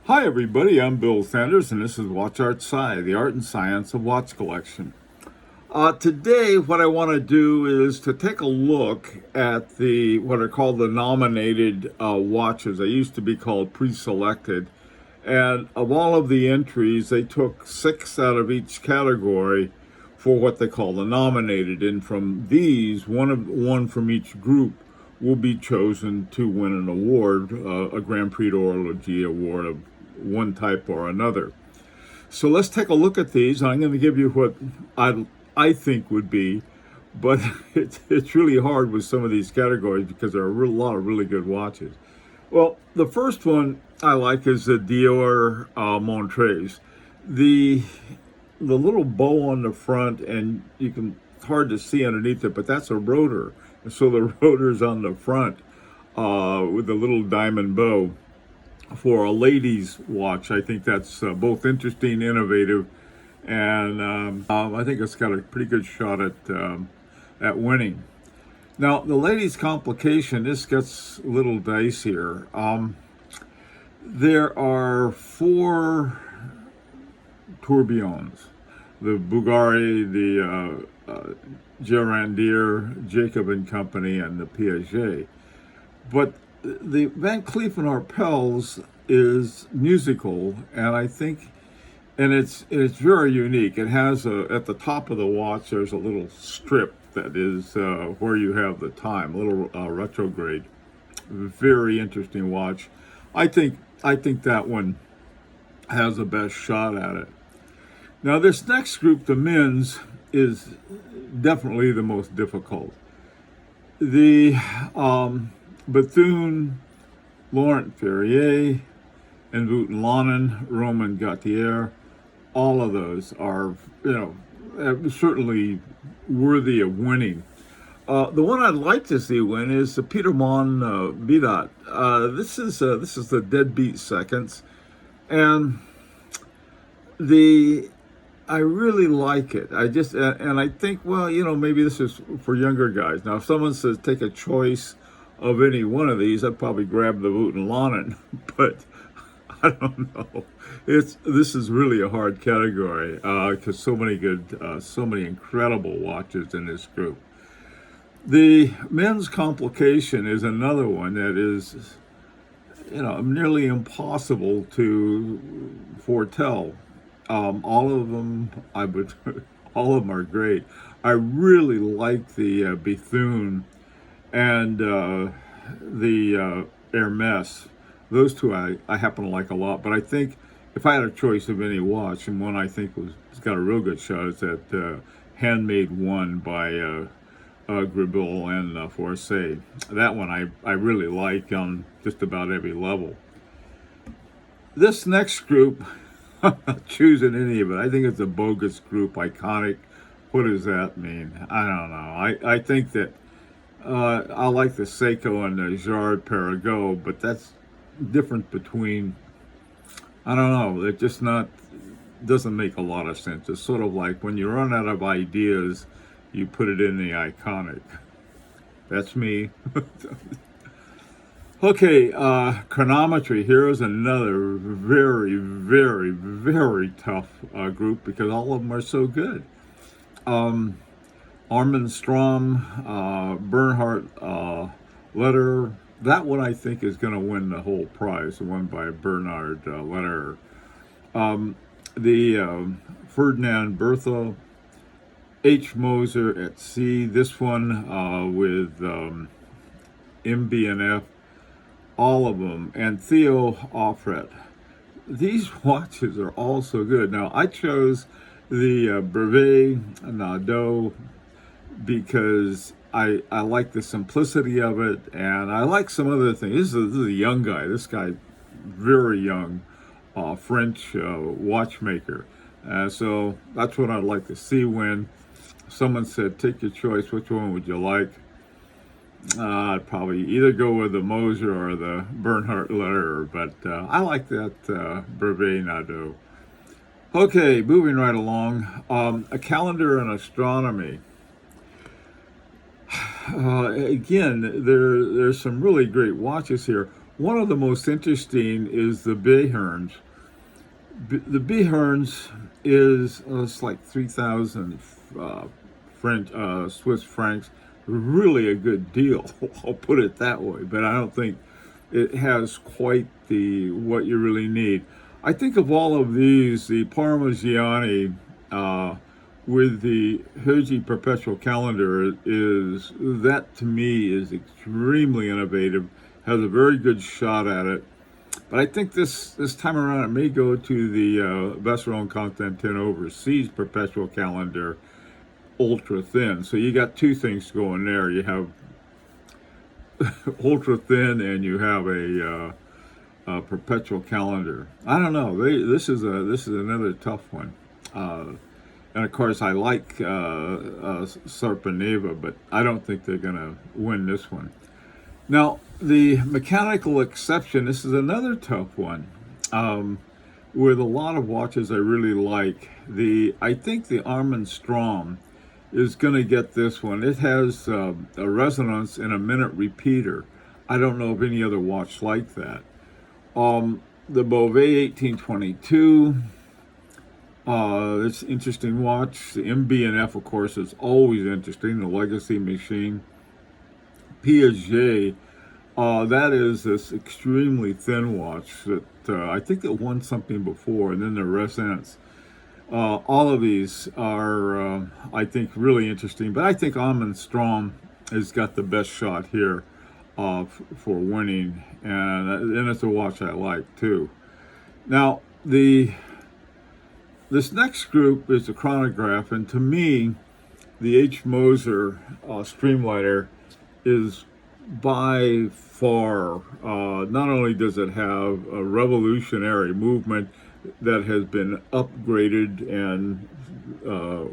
Hi everybody, I'm Bill Sanders and this is Watch Art Sci, the art and science of watch collection. Today what I want to do is to take a look at the what are called the nominated watches. They used to be called pre-selected, and of all of the entries they took 6 out of each category for what they call the nominated, and from these one from each group will be chosen to win an award, a Grand Prix d'Horlogerie award of one type or another. So let's take a look at these. I'm going to give you what I think would be, but it's really hard with some of these categories because there are a lot of really good watches. Well, the first one I like is the Dior Montreuils. The little bow on the front, and it's hard to see underneath it, but that's a rotor. And so the rotor's on the front with a little diamond bow. For a lady's watch, I think that's both interesting, innovative, and I think it's got a pretty good shot at winning. Now, the ladies' Complication, this gets a little dicier. There are 4 tourbillons: the Bulgari, the Gerandier, Jacob and Company, and the Piaget. But the Van Cleef and Arpels is musical, and I think, and it's very unique. It has at the top of the watch, there's a little strip that is where you have the time, a little retrograde. Very interesting watch. I think that one has the best shot at it. Now, this next group, the men's, is definitely the most difficult. The Bethune, Laurent Ferrier, and Vuitton Roman Gautier, all of those are, certainly worthy of winning. The one I'd like to see win is the Petermann Bidat. This is the deadbeat seconds, and I really like it. And I think, well, maybe this is for younger guys. Now, if someone says take a choice of any one of these, I'd probably grab the Vuitton, but I don't know. This is really a hard category because so many incredible watches in this group. The men's Complication is another one that is, nearly impossible to foretell. All of them, all of them are great. I really like the Bethune and the Hermes. Those two I happen to like a lot. But I think if I had a choice of any watch, and one I think has got a real good shot, is that Handmade One by Gribble and Forcé. That one I really like on just about every level. This next group, I'm not choosing any of it. I think it's a bogus group, iconic. What does that mean? I don't know. I think that I like the Seiko and the Jard Perregaux, but that's different between, I don't know, it just doesn't make a lot of sense. It's sort of like when you run out of ideas, you put it in the iconic. That's me. Okay, Chronometry. Here is another very, very, very tough group because all of them are so good. Armin Strom, Bernhard Lederer. That one I think is going to win the whole prize, the one by Bernhard Lederer. The Ferdinand Bertha, H. Moser at Sea. This one with MB&F. All of them, and Theo Offret. These watches are all so good. Now, I chose the Brevet Naudot because I like the simplicity of it, and I like some other things. This is a young guy. This guy, very young, French watchmaker. So that's what I'd like to see win. Someone said, take your choice. Which one would you like? I'd probably either go with the Moser or the Bernhard Lederer, but I like that Brevet Naudot. Okay, moving right along. A calendar and astronomy. Again, there's some really great watches here. One of the most interesting is the Behorns. The Behorns is it's like 3,000 French Swiss francs. Really a good deal. I'll put it that way. But I don't think it has quite the what you really need. I think of all of these, the Parmigiani with the Hergé Perpetual Calendar is that to me is extremely innovative. Has a very good shot at it. But I think this time around it may go to the Vacheron Constantin Overseas Perpetual Calendar ultra thin. So you got two things going there. You have ultra thin and you have a perpetual calendar. I don't know. This is another tough one. And of course, I like Sarpaneva, but I don't think they're going to win this one. Now, the mechanical exception, this is another tough one. With a lot of watches I really like. I think the Armand Strom is going to get this one. It has a resonance and a minute repeater. I don't know of any other watch like that. The Beauvais 1822. It's an interesting watch. The MB&F, of course, is always interesting. The Legacy Machine. Piaget, that is this extremely thin watch that I think it won something before, and then the Resonance. All of these are, I think, really interesting. But I think Armand Strom has got the best shot here for winning, and it's a watch I like too. Now, this next group is the Chronograph, and to me, the H. Moser Streamliner is by far, not only does it have a revolutionary movement that has been upgraded and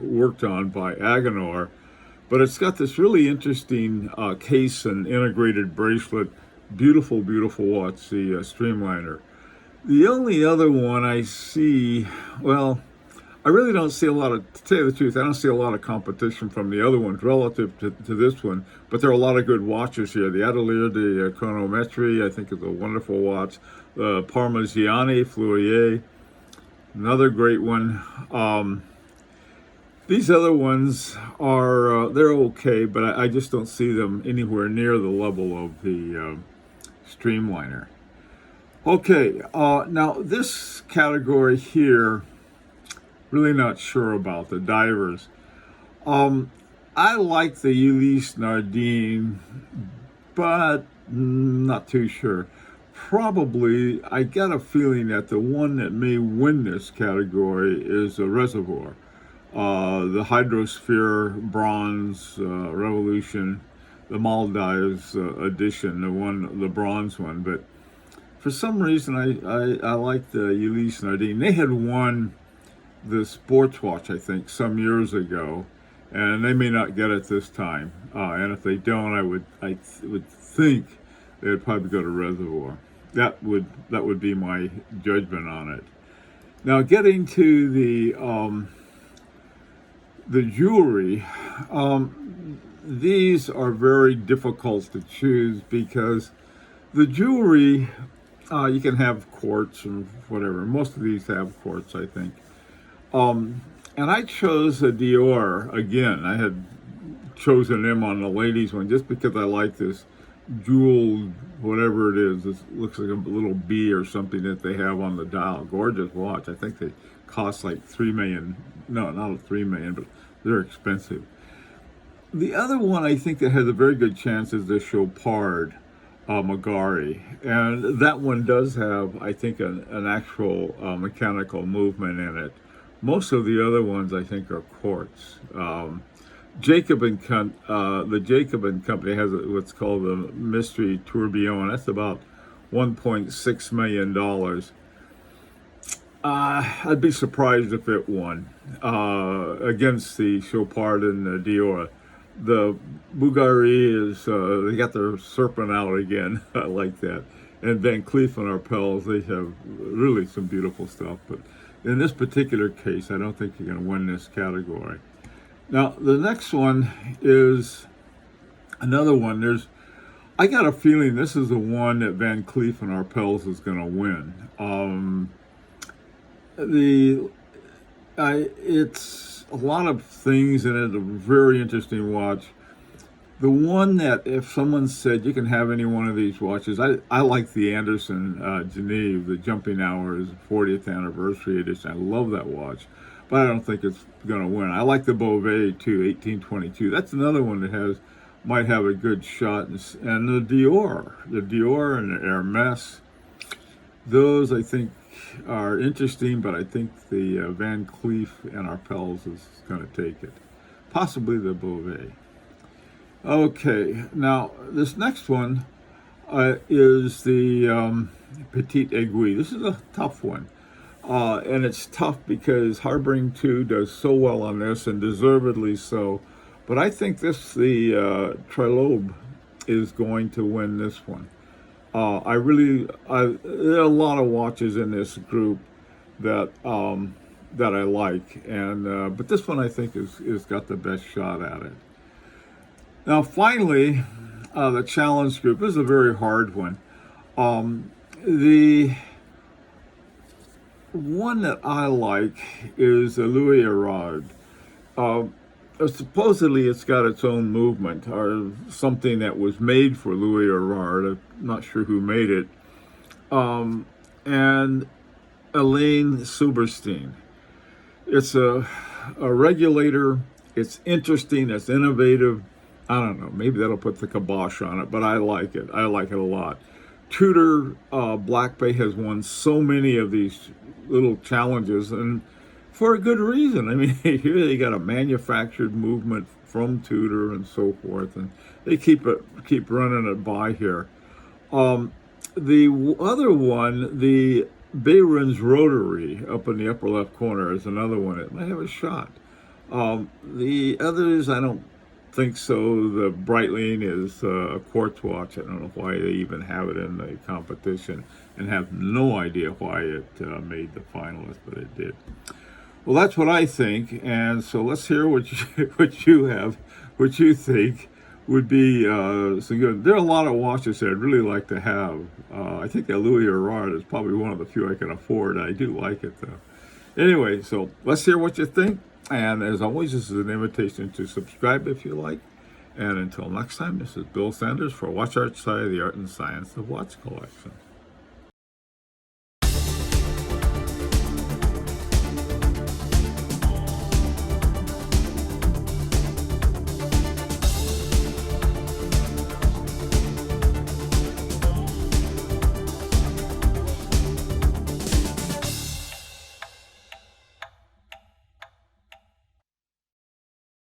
worked on by Agenor, but it's got this really interesting case and integrated bracelet. Beautiful, beautiful watch, the Streamliner. The only other one I see, well, I really don't see a lot of, to tell you the truth, I don't see a lot of competition from the other ones relative to this one, but there are a lot of good watches here. The Atelier de Chronometry, I think, is a wonderful watch. The Parmigiani Fleurier, another great one. These other ones are, they're okay, but I just don't see them anywhere near the level of the Streamliner. Okay, now this category here, really not sure about the divers. I like the Ulysse Nardin, but not too sure. Probably, I get a feeling that the one that may win this category is a Reservoir. The Hydrosphere Bronze Revolution, the Maldives edition, the bronze one. But for some reason, I like the Ulysse Nardin. They had won the sports watch, I think, some years ago, and they may not get it this time. And if they don't, I would think they would probably go to Reservoir. That would be my judgment on it. Now, getting to the jewelry, these are very difficult to choose because the jewelry, you can have quartz and whatever. Most of these have quartz, I think. And I chose a Dior again. I had chosen them on the ladies one just because I like this jeweled, whatever it is. It looks like a little bee or something that they have on the dial. Gorgeous watch. I think they cost like $3 million. No, not $3 million, but they're expensive. The other one I think that has a very good chance is the Chopard Magari, and that one does have, I think, an actual mechanical movement in it. Most of the other ones, I think, are quartz. Jacob and the Jacob and Company has what's called the Mystery Tourbillon. That's about $1.6 million. I'd be surprised if it won against the Chopard and the Dior. The Bulgari is, they got their serpent out again. I like that. And Van Cleef and Arpels, they have really some beautiful stuff. But in this particular case, I don't think you're going to win this category. Now, the next one is another one. There's I got a feeling this is the one that Van Cleef and Arpels is going to win. The It's a lot of things in it. A very interesting watch. The one that if someone said you can have any one of these watches, I like the Anderson Genève, the Jumping Hours 40th anniversary edition. I love that watch, but I don't think it's going to win. I like the Beauvais too, 1822. That's another one that might have a good shot. And the Dior and the Hermes, those I think are interesting, but I think the Van Cleef and Arpels is going to take it. Possibly the Beauvais. Okay, now this next one is the Petite Egg. This is a tough one. And it's tough because Harboring 2 does so well on this, and deservedly so. But I think the Trilobe is going to win this one. There are a lot of watches in this group that I like, and but this one I think is got the best shot at it. Now, finally, the challenge group. This is a very hard one. The one that I like is the Louis Erard. Supposedly, it's got its own movement, or something that was made for Louis Erard. I'm not sure who made it. And Elaine Silberstein. It's a regulator. It's interesting. It's innovative. I don't know. Maybe that'll put the kibosh on it, but I like it. I like it a lot. Tudor Black Bay has won so many of these little challenges, and for a good reason. I mean, here they got a manufactured movement from Tudor and so forth, and they keep running it by here. The other one, the Behrens Rotary up in the upper left corner, is another one that might have a shot. The others, I don't think so. The Breitling is a quartz watch. I don't know why they even have it in the competition, and have no idea why it made the finalist, but it did. Well, that's what I think, and so let's hear what you think would be some good. There are a lot of watches that I'd really like to have. I think that Louis Erard is probably one of the few I can afford. I do like it though. Anyway, so let's hear what you think. And as always, this is an invitation to subscribe if you like. And until next time, this is Bill Sanders for Watch Art Side of the Art and Science of Watch Collection.